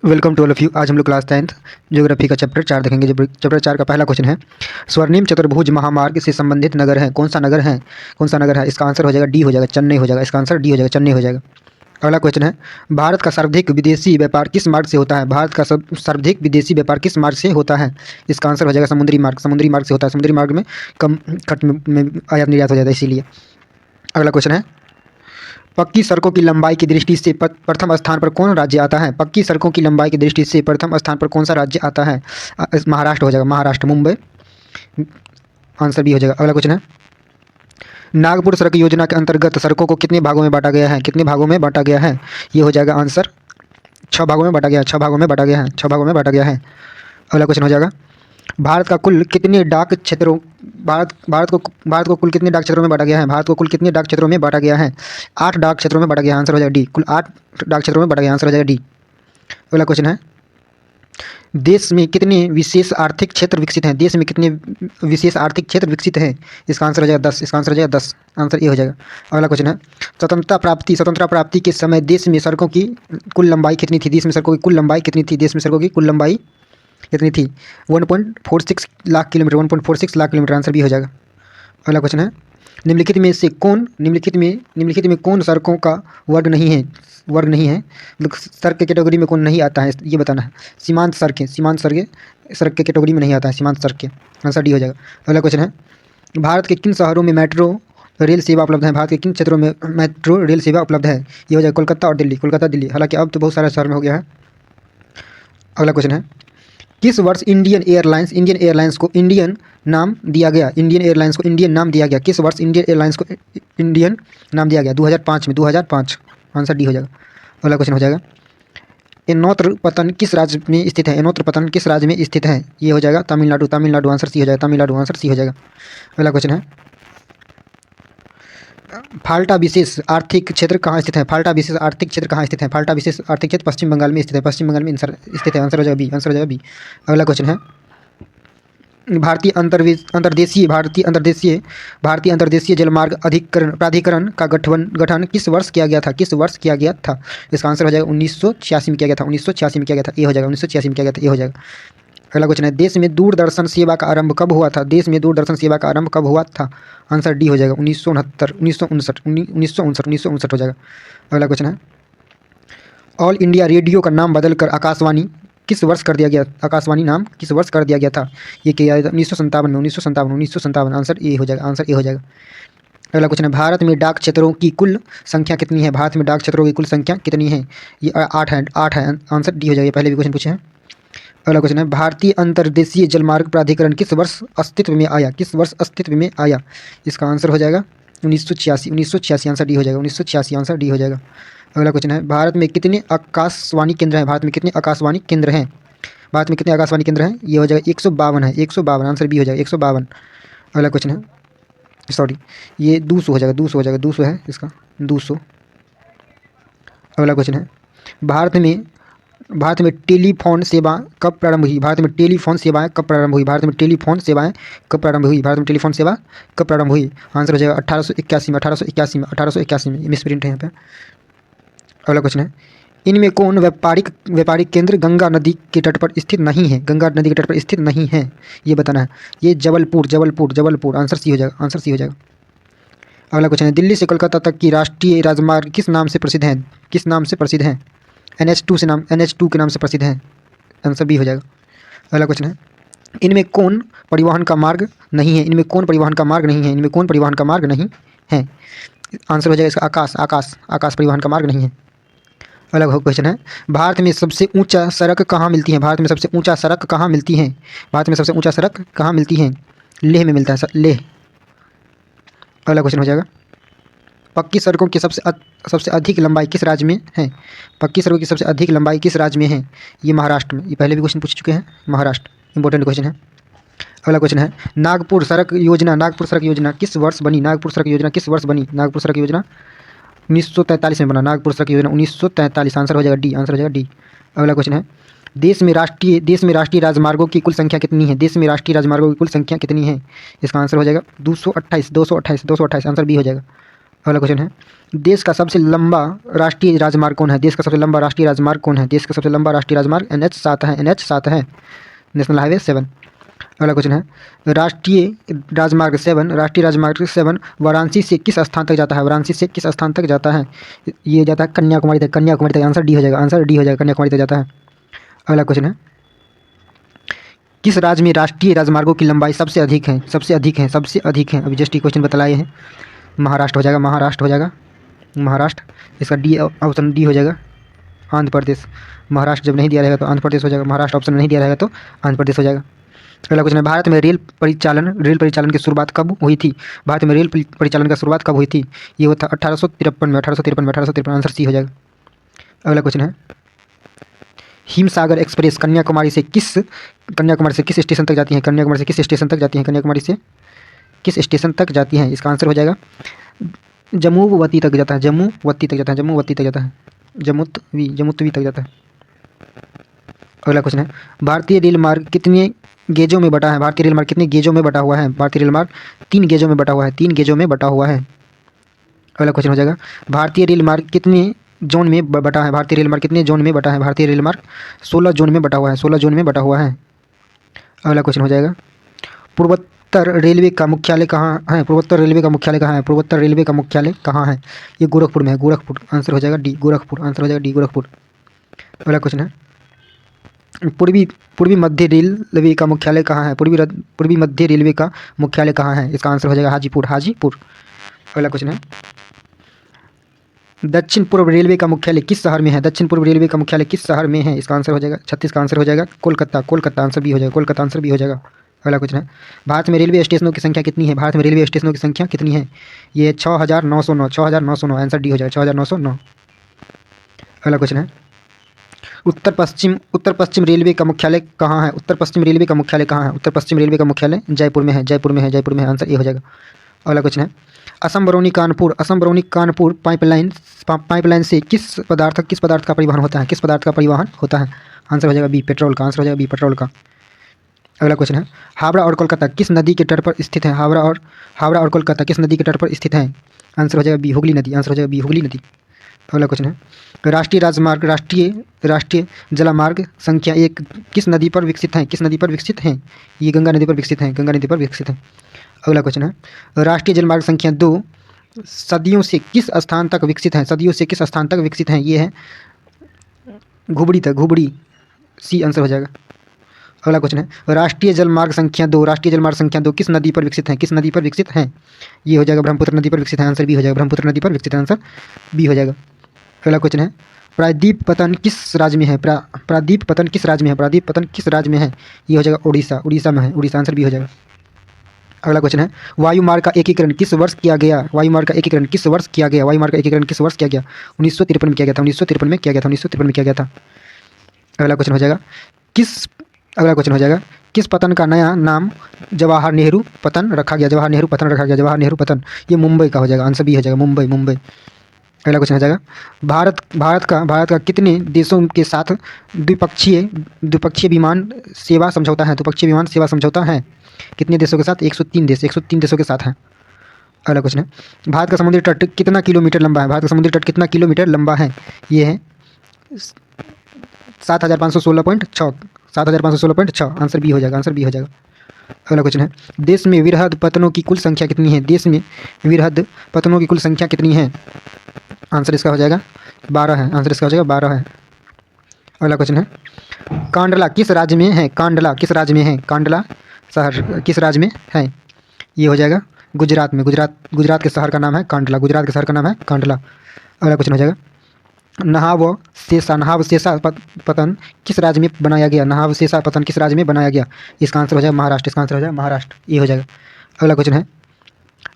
Welcome to all of you. आज हम लोग क्लास 10th ज्योग्राफी का चैप्टर 4 देखेंगे। जो चैप्टर 4 का पहला क्वेश्चन है, स्वर्णिम चतुर्भुज महामार्ग से संबंधित नगर है, कौन सा नगर है? कौन सा नगर है? इसका आंसर हो जाएगा डी, हो जाएगा चेन्नई हो जाएगा। इसका आंसर डी हो जाएगा, चेन्नई हो जाएगा। अगला क्वेश्चन है, भारत का सर्वाधिक विदेशी व्यापार किस मार्ग से होता है? भारत का सर्वाधिक विदेशी व्यापार किस मार्ग से होता है? इसका आंसर हो जाएगा समुद्री मार्ग। समुद्री मार्ग से होता है। समुद्री मार्ग में कम खर्च में आयात निर्यात हो जाता है, इसीलिए। अगला क्वेश्चन है, पक्की सड़कों की लंबाई की दृष्टि से प्रथम स्थान पर कौन राज्य आता है? पक्की सड़कों की लंबाई की दृष्टि से प्रथम स्थान पर कौन सा राज्य आता है? महाराष्ट्र हो जाएगा, महाराष्ट्र, मुंबई। आंसर बी हो जाएगा। अगला क्वेश्चन है, नागपुर सड़क योजना के अंतर्गत सड़कों को कितने भागों में बांटा गया है? कितने भागों में बांटा गया है? ये हो जाएगा आंसर 6 भागों में बांटा गया है। 6 भागों में बांटा गया है। 6 भागों में बांटा गया है। अगला क्वेश्चन हो जाएगा, भारत का कुल कितने डाक क्षेत्रों भारत को कुल कितने डाक क्षेत्रों में बांटा गया है? भारत को कुल कितने डाक क्षेत्रों में बांटा गया है? 8 डाक क्षेत्रों में बांटा गया। आंसर हो जाएगा डी, कुल 8 डाक क्षेत्रों में बांटा गया। आंसर हो जाएगा डी। अगला क्वेश्चन है, देश में कितने विशेष आर्थिक क्षेत्र विकसित हैं? देश में कितने विशेष आर्थिक क्षेत्र विकसित हैं? इसका आंसर हो जाएगा 10। इसका आंसर हो जाएगा 10। आंसर ए हो जाएगा। अगला क्वेश्चन है, स्वतंत्रता प्राप्ति के समय देश में सड़कों की कुल लंबाई कितनी थी? देश में सड़कों की कुल लंबाई कितनी थी? देश में सड़कों की कुल लंबाई कितनी थी? 1.46 lakh kilometre. 1.46 lakh kilometre. Answer भी हो जाएगा। अगला क्वेश्चन है, निम्नलिखित में कौन सड़कों का वर्ग नहीं है? मतलब सड़क के कैटेगरी में कौन नहीं आता है, ये बताना है। सीमांत सड़कें सड़क के कैटेगरी में नहीं आता है, सीमांत सड़कें। आंसर डी हो जाएगा। अगला क्वेश्चन है, भारत के किन शहरों में मेट्रो रेल सेवा उपलब्ध है? भारत के किन क्षेत्रों में मेट्रो रेल सेवा उपलब्ध है? ये हो जाएगा कोलकाता और दिल्ली। कोलकाता, दिल्ली। हालांकि अब तो बहुत सारे शहर में हो गया है। अगला क्वेश्चन है, किस वर्ष इंडियन एयरलाइंस को इंडियन नाम दिया गया? इंडियन एयरलाइंस को इंडियन नाम दिया गया। किस वर्ष इंडियन एयरलाइंस को इंडियन नाम दिया गया? 2005 में। 2005। आंसर डी हो जाएगा। अगला क्वेश्चन हो जाएगा, एनोत्र पतन किस राज्य में स्थित है? एनोत्र पतन किस राज्य में स्थित है? ये हो जाएगा तमिलनाडु। तमिलनाडु। आंसर सी हो जाएगा। तमिलनाडु। आंसर सी हो जाएगा। अगला क्वेश्चन है, फाल्टा विशेष आर्थिक क्षेत्र कहाँ स्थित है? फाल्टा विशेष आर्थिक क्षेत्र कहाँ स्थित है? फाल्टा विशेष आर्थिक क्षेत्र पश्चिम बंगाल में स्थित है। पश्चिम बंगाल में स्थित है। आंसर हो जाएगा बी। आंसर हो जाएगा बी। अगला क्वेश्चन है, भारतीय अंतर्देशीय जलमार्ग प्राधिकरण का गठन किस वर्ष किया गया था? किस वर्ष किया गया था? इसका आंसर हो जाएगा 1986 में किया गया था। 1986 में किया गया था। ये हो जाएगा। 1986 में किया गया था। ये हो जाएगा। अगला क्वेश्चन है, देश में दूरदर्शन सेवा का आरंभ कब हुआ था? देश में दूरदर्शन सेवा का आरंभ कब हुआ था? आंसर डी हो जाएगा 1969 हो जाएगा। अगला क्वेश्चन है, ऑल इंडिया रेडियो का नाम बदलकर आकाशवाणी किस वर्ष कर दिया गया? आकाशवाणी नाम किस वर्ष कर दिया गया था? ये किया गया था 1957 में। 1957। आंसर ए हो जाएगा। आंसर ए हो जाएगा। अगला क्वेश्चन है, भारत में डाक क्षेत्रों की कुल संख्या कितनी है? भारत में डाक क्षेत्रों की कुल संख्या कितनी है? ये 8 है। आंसर डी हो जाएगा। पहले भी क्वेश्चन पूछे हैं। अगला क्वेश्चन है, भारतीय अंतर्देशीय जलमार्ग प्राधिकरण किस वर्ष अस्तित्व में आया? किस वर्ष अस्तित्व में आया? इसका आंसर हो जाएगा 1986। आंसर डी हो जाएगा। 1986। आंसर डी हो जाएगा। अगला क्वेश्चन है, भारत में कितने आकाशवाणी केंद्र हैं? भारत में कितने आकाशवाणी केंद्र हैं? भारत में कितने आकाशवाणी केंद्र हैं? ये हो जाएगा 152 है। 152। आंसर बी हो जाएगा 152। अगला क्वेश्चन है, सॉरी, ये 200 हो जाएगा। 200 हो जाएगा। 200 है इसका, 200। अगला क्वेश्चन है, भारत में टेलीफोन सेवा कब प्रारंभ हुई? भारत में टेलीफोन सेवाएं कब प्रारंभ हुई? भारत में टेलीफोन सेवाएं कब प्रारंभ हुई? भारत में टेलीफोन सेवा कब प्रारंभ हुई? आंसर हो जाएगा 1881 में। 1881 में। मिसप्रिंट है यहाँ पे। अगला क्वेश्चन है, इनमें कौन व्यापारिक केंद्र गंगा नदी के तट पर स्थित नहीं है? गंगा नदी के तट पर स्थित नहीं है, ये बताना है। ये जबलपुर। आंसर सी हो जाएगा। आंसर सी हो जाएगा। अगला क्वेश्चन है, दिल्ली से कोलकाता तक की राष्ट्रीय राजमार्ग किस नाम से प्रसिद्ध है? किस नाम से प्रसिद्ध है? NH2 के नाम से प्रसिद्ध है। आंसर बी हो जाएगा। अगला क्वेश्चन है, इनमें कौन परिवहन का मार्ग नहीं है? इनमें कौन परिवहन का मार्ग नहीं है? इनमें कौन परिवहन का मार्ग नहीं है? आंसर हो जाएगा इसका आकाश परिवहन का मार्ग नहीं है। अगला क्वेश्चन है, भारत में सबसे ऊंचा सड़क कहाँ मिलती है? भारत में सबसे ऊंचा सड़क कहाँ मिलती है? भारत में सबसे ऊंचा सड़क कहाँ मिलती है? लेह में मिलता है, लेह। अगला क्वेश्चन हो जाएगा, पक्की सड़कों की सबसे अधिक लंबाई किस राज्य में है? पक्की सड़कों की सबसे अधिक लंबाई किस राज्य में है? ये महाराष्ट्र में। ये पहले भी क्वेश्चन पूछ चुके हैं। महाराष्ट्र। इंपॉर्टेंट क्वेश्चन है। अगला क्वेश्चन है, नागपुर सड़क योजना किस वर्ष बनी? नागपुर सड़क योजना किस वर्ष बनी? नागपुर सड़क योजना 1943 में बना। नागपुर सड़क योजना 1943। आंसर हो जाएगा डी। आंसर हो जाएगा डी। अगला क्वेश्चन है, देश में राष्ट्रीय राजमार्गों की कुल संख्या कितनी है? देश में राष्ट्रीय राजमार्गों की कुल संख्या कितनी है? इसका आंसर हो जाएगा 228। आंसर बी हो जाएगा। अगला क्वेश्चन है, देश का सबसे लंबा राष्ट्रीय राजमार्ग कौन है? देश का सबसे लंबा राष्ट्रीय राजमार्ग कौन है? देश का सबसे लंबा राष्ट्रीय राजमार्ग NH7 है, NH7 है, नेशनल हाईवे 7। अगला क्वेश्चन है, राष्ट्रीय राजमार्ग 7 वाराणसी से किस स्थान तक जाता है? वाराणसी से किस स्थान तक जाता है? ये जाता है कन्याकुमारी तक, कन्याकुमारी तक। आंसर डी हो जाएगा, आंसर डी हो जाएगा, कन्याकुमारी तक जाता है। अगला क्वेश्चन है, किस राज्य में राष्ट्रीय राजमार्गों की लंबाई सबसे अधिक है? सबसे अधिक है, सबसे अधिक है, अभी जस्ट ये क्वेश्चन बतलाए हैं। महाराष्ट्र हो जाएगा, महाराष्ट्र हो जाएगा, महाराष्ट्र। इसका डी, ऑप्शन डी हो जाएगा, आंध्र प्रदेश। महाराष्ट्र जब नहीं दिया रहेगा तो आंध्र प्रदेश हो जाएगा, महाराष्ट्र ऑप्शन नहीं दिया रहेगा तो आंध्र प्रदेश हो जाएगा। अगला क्वेश्चन है, भारत में रेल परिचालन की शुरुआत कब हुई थी? भारत में रेल परिचालन की शुरुआत कब हुई थी? ये हुआ था 1853 में, 1853। आंसर सी हो जाएगा। अगला क्वेश्चन है, हिमसागर एक्सप्रेस कन्याकुमारी से किस स्टेशन तक जाती है? कन्याकुमारी से किस स्टेशन तक जाती है? कन्याकुमारी से किस स्टेशन तक जाती है? इसका आंसर हो जाएगा जम्मूवती तक जाता है, जम्मूवती तक जाता है, जम्मूवती तक जाता है, जम्मूतवी तक जाता है। अगला क्वेश्चन है, भारतीय रेल मार्ग कितने गेजों में बटा है? भारतीय रेल मार्ग कितने गेजों में बटा हुआ है? भारतीय रेल मार्ग 3 गेजों में बटा हुआ है, 3 गेजों में बटा हुआ है। अगला क्वेश्चन हो जाएगा, भारतीय रेल मार्ग कितने जोन में बटा है? भारतीय रेल मार्ग कितने जोन में बटा है? भारतीय रेल मार्ग 16 जोन में बटा हुआ है, 16 जोन में बटा हुआ है। अगला क्वेश्चन हो जाएगा, पूर्वोत्तर रेलवे का मुख्यालय कहाँ है? पूर्वोत्तर रेलवे का मुख्यालय कहाँ है? पूर्वोत्तर रेलवे का मुख्यालय कहाँ है? ये गोरखपुर में है, गोरखपुर। आंसर हो जाएगा डी, गोरखपुर। आंसर हो जाएगा डी, गोरखपुर। अगला क्वेश्चन है, पूर्वी मध्य रेलवे का मुख्यालय कहाँ है? पूर्वी मध्य रेलवे का मुख्यालय कहाँ है? इसका आंसर हो जाएगा हाजीपुर, हाजीपुर। अगला क्वेश्चन है, दक्षिण पूर्व रेलवे का मुख्यालय किस शहर में है? दक्षिण पूर्व रेलवे का मुख्यालय किस शहर में है? इसका आंसर हो जाएगा 36 का आंसर हो जाएगा कोलकाता, कोलकाता। आंसर बी हो जाएगा, कोलकाता। आंसर बी हो जाएगा। अगला क्वेश्चन है, भारत में रेलवे स्टेशनों की संख्या कितनी है? भारत में रेलवे स्टेशनों की संख्या कितनी है? ये 6909, 6909। आंसर डी हो जाएगा, 6909। अगला क्वेश्चन है, उत्तर पश्चिम रेलवे का मुख्यालय कहाँ है? उत्तर पश्चिम रेलवे का मुख्यालय कहाँ है? उत्तर पश्चिम रेलवे का मुख्यालय जयपुर में है, जयपुर में है, जयपुर में है। आंसर ए हो जाएगा। अगला क्वेश्चन है, असम बरौनी कानपुर पाइपलाइन से किस पदार्थ का परिवहन होता है? किस पदार्थ का परिवहन होता है? आंसर हो जाएगा बी, पेट्रोल का। आंसर हो जाएगा बी, पेट्रोल का। अगला क्वेश्चन है, हावड़ा और कोलकाता किस नदी के तट पर स्थित है? हावड़ा और कोलकाता किस नदी के तट पर स्थित है? आंसर हो जाएगा बी, हुगली नदी। आंसर हो जाएगा बी, हुगली नदी। अगला क्वेश्चन है, राष्ट्रीय जलमार्ग संख्या 1 किस नदी पर विकसित है? किस नदी पर विकसित है? ये गंगा नदी पर विकसित है, गंगा नदी पर विकसित है। अगला क्वेश्चन है, राष्ट्रीय जलमार्ग संख्या 2 सदियों से किस स्थान तक विकसित है? सदियों से किस स्थान तक विकसित है? ये है घुबड़ी तक, घुबड़ी। सी आंसर हो जाएगा। अगला क्वेश्चन है, राष्ट्रीय जलमार्ग संख्या 2 किस नदी पर विकसित है? किस नदी पर विकसित है? ये हो जाएगा ब्रह्मपुत्र नदी पर विकसित है। आंसर बी हो जाएगा, ब्रह्मपुत्र नदी पर विकसित है। आंसर बी हो जाएगा। अगला क्वेश्चन है, प्रायद्वीप पतन किस राज्य में है? प्रायद्वीप पतन किस राज्य में है? प्रायद्वीप पतन किस राज्य में है? ये हो जाएगा उड़ीसा, उड़ीसा में है, उड़ीसा। आंसर बी हो जाएगा। अगला क्वेश्चन है, वायुमार्ग का एकीकरण किस वर्ष किया गया? वायुमार्ग का एकीकरण किस वर्ष किया गया? वायुमार्ग का एकीकरण किस वर्ष किया गया? 1953 में किया गया था, 1953 में किया गया था, 1953 में किया गया था। अगला क्वेश्चन हो जाएगा, किस पतन का नया नाम जवाहर नेहरू पतन रखा गया? जवाहर नेहरू पतन रखा गया, जवाहर नेहरू पतन। ये मुंबई का हो जाएगा। आंसर बी हो जाएगा, मुंबई, मुंबई। अगला क्वेश्चन हो जाएगा, भारत का कितने देशों के साथ द्विपक्षीय विमान सेवा समझौता है? द्विपक्षीय विमान सेवा समझौता है कितने देशों के साथ? 103 देशों के साथ है। अगला क्वेश्चन है, भारत का समुद्री तट कितना किलोमीटर लंबा है? भारत का समुद्री तट कितना किलोमीटर लंबा है? ये है 7516.6, 7516.6। आंसर बी हो जाएगा, आंसर बी हो जाएगा। अगला क्वेश्चन है, देश में वृहद पतनों की कुल संख्या कितनी है? देश में वृहद पतनों की कुल संख्या कितनी है? आंसर इसका हो जाएगा 12 है। आंसर इसका हो जाएगा 12 है। अगला क्वेश्चन है, कांडला किस राज्य में है? कांडला किस राज्य में है? कांडला शहर किस राज्य में है? ये हो जाएगा गुजरात में, गुजरात के शहर का नाम है कांडला, गुजरात के शहर का नाम है कांडला। अगला क्वेश्चन हो जाएगा, नहावशेषा पतन किस राज्य में बनाया गया? नहावशेषा पतन किस राज्य में बनाया गया? इसका आंसर हो जाएगा महाराष्ट्र। इसका आंसर हो जाएगा महाराष्ट्र। ये हो जाएगा। अगला क्वेश्चन है,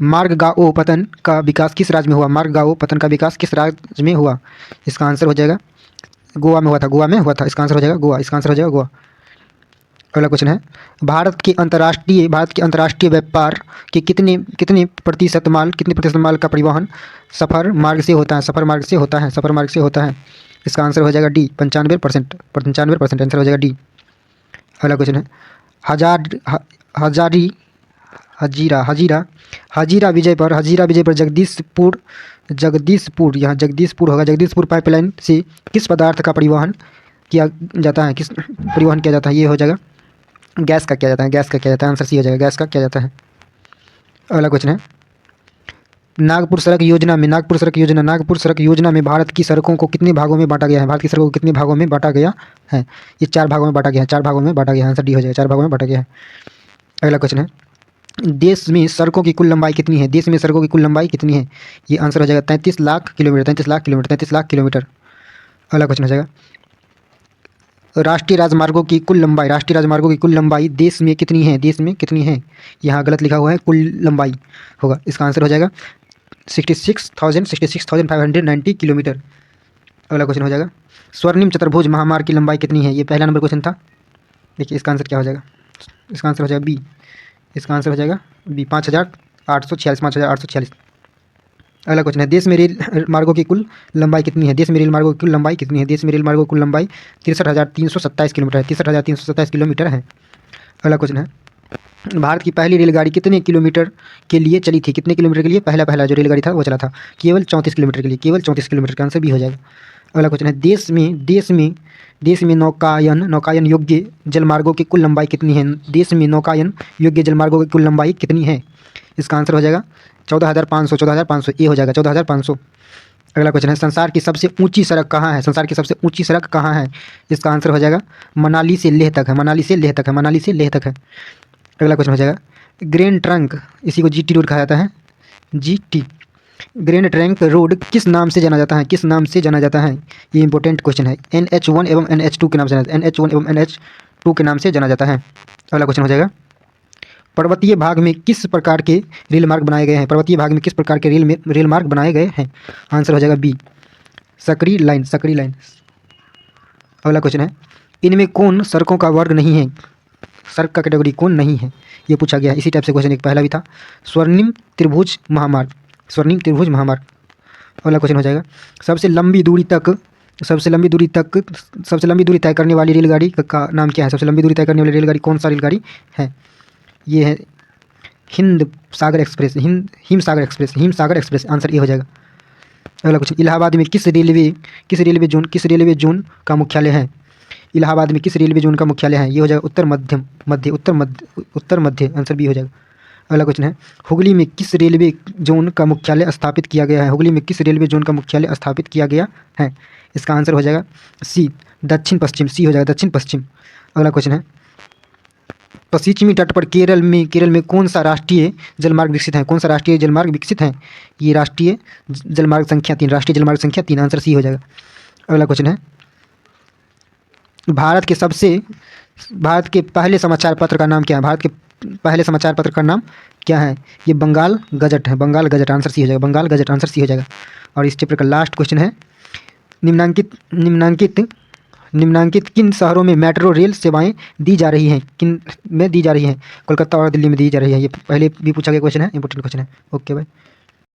मार्गाओ पतन का विकास किस राज्य में हुआ? मार्गाओ पतन का विकास किस राज्य में हुआ? इसका आंसर हो जाएगा गोवा में हुआ था, गोवा में हुआ था। इसका आंसर हो जाएगा गोवा। इसका आंसर हो जाएगा गोवा। अगला क्वेश्चन है, भारत के अंतर्राष्ट्रीय व्यापार के कितने प्रतिशत माल का परिवहन सफर मार्ग से होता है? सफर मार्ग से होता है, सफर मार्ग से होता है। इसका आंसर हो जाएगा डी, 95%। 95% आंसर हो जाएगा डी। अगला क्वेश्चन है, हजीरा हजीरा हजीरा विजय पर जगदीशपुर यहाँ जगदीशपुर होगा। जगदीशपुर पाइपलाइन से किस पदार्थ का परिवहन किया जाता है? किस परिवहन किया जाता है? ये हो जाएगा गैस का किया जाता है। गैस का किया जाता है, आंसर सी हो जाएगा, गैस का किया जाता है। अगला क्वेश्चन है नागपुर सड़क योजना में भारत की सड़कों को कितने भागों में बांटा गया है? भारत की सड़कों को कितने भागों में बांटा गया है? ये 4 भागों में बांटा गया है। 4 भागों में बांटा गया है, आंसर डी हो जाएगा, 4 भागों में बांटा गया है। अगला क्वेश्चन है देश में सड़कों की कुल लंबाई कितनी है? देश में सड़कों की कुल लंबाई कितनी है? ये आंसर हो जाएगा 33 lakh kilometre. 33 lakh kilometre, 33 lakh kilometre. अगला क्वेश्चन हो जाएगा राष्ट्रीय राजमार्गों की कुल लंबाई देश में कितनी है? देश में कितनी है? यहाँ गलत लिखा हुआ है, कुल लंबाई होगा। इसका आंसर हो जाएगा 66,590 किलोमीटर। अगला क्वेश्चन हो जाएगा स्वर्णिम चतुर्भुज महामार्ग की लंबाई कितनी है? ये पहला नंबर क्वेश्चन था। देखिए इसका आंसर क्या हो जाएगा? इसका आंसर हो जाएगा बी। इसका आंसर हो जाएगा बी 5,846। अगला क्वेश्चन है देश में रेल मार्गों की कुल लंबाई कितनी है? देश में रेल मार्गों की कुल लंबाई कितनी है? देश में रेल मार्गों की कुल लंबाई 63,327 किलोमीटर है। 63,327 किलोमीटर है। अगला क्वेश्चन है भारत की पहली रेलगाड़ी कितने किलोमीटर के लिए चली थी? कितने किलोमीटर के लिए पहला जो रेलगाड़ी था वो चला था? केवल 34 किलोमीटर के लिए, केवल 34 किलोमीटर का आंसर भी हो जाएगा। अगला क्वेश्चन है देश में नौकायन योग्य जलमार्गों की कुल लंबाई कितनी है? देश में नौकायन योग्य जलमार्गों की कुल लंबाई कितनी है? इसका आंसर हो जाएगा 14,500। ये हो जाएगा 14,500। अगला क्वेश्चन है संसार की सबसे ऊंची सड़क कहाँ है? संसार की सबसे ऊंची सड़क कहाँ है? इसका आंसर हो जाएगा मनाली से लेह तक है। मनाली से लेह तक है। अगला क्वेश्चन हो जाएगा ग्रैंड ट्रंक, इसी को जीटी रोड कहा जाता है। जीटी ग्रैंड ट्रंक रोड किस नाम से जाना जाता है? किस नाम से जाना जाता है? ये इंपॉर्टेंट क्वेश्चन है। NH1 एवं NH2 के नाम से NH1 एवं NH2 के नाम से जाना जाता है। अगला क्वेश्चन हो जाएगा पर्वतीय भाग में किस प्रकार के रेल मार्ग बनाए गए हैं? पर्वतीय भाग में किस प्रकार के रेल मार्ग बनाए गए हैं? आंसर हो जाएगा बी सकरी लाइन। अगला क्वेश्चन है इनमें कौन सड़कों का वर्ग नहीं है? सड़क का कैटेगरी कौन नहीं है? ये पूछा गया है। इसी टाइप से क्वेश्चन एक पहला भी था स्वर्णिम त्रिभुज महामार्ग। अगला क्वेश्चन हो जाएगा सबसे लंबी दूरी तय करने वाली रेलगाड़ी का नाम क्या है? सबसे लंबी दूरी तय करने वाली रेलगाड़ी कौन सा रेलगाड़ी है? ये है him Sagar express. Answer A हो जाएगा। अगला क्वेश्चन इलाहाबाद में किस रेलवे जोन का मुख्यालय है? इलाहाबाद में किस रेलवे जोन का मुख्यालय है? ये हो जाएगा उत्तर मध्य। आंसर बी हो जाएगा। अगला क्वेश्चन है हुगली में किस रेलवे जोन का मुख्यालय स्थापित किया गया है? हुगली में किस रेलवे जोन का मुख्यालय स्थापित किया गया है? इसका आंसर हो जाएगा सी दक्षिण पश्चिम। सी हो जाएगा दक्षिण पश्चिम। अगला क्वेश्चन है पश्चिमी तट पर केरल में कौन सा राष्ट्रीय जलमार्ग विकसित है? ये राष्ट्रीय जलमार्ग संख्या 3। आंसर सी हो जाएगा। अगला क्वेश्चन है भारत के पहले समाचार पत्र का नाम क्या है? भारत के पहले समाचार पत्र का नाम क्या है? ये बंगाल गजट है। आंसर सी हो जाएगा। आंसर सी हो जाएगा। और इस चैप्टर का लास्ट क्वेश्चन है निम्नांकित किन शहरों में मेट्रो रेल सेवाएं दी जा रही हैं? कोलकाता और दिल्ली में दी जा रही है। ये पहले भी पूछा गया क्वेश्चन है, इंपॉर्टेंट क्वेश्चन है। ओके भाई।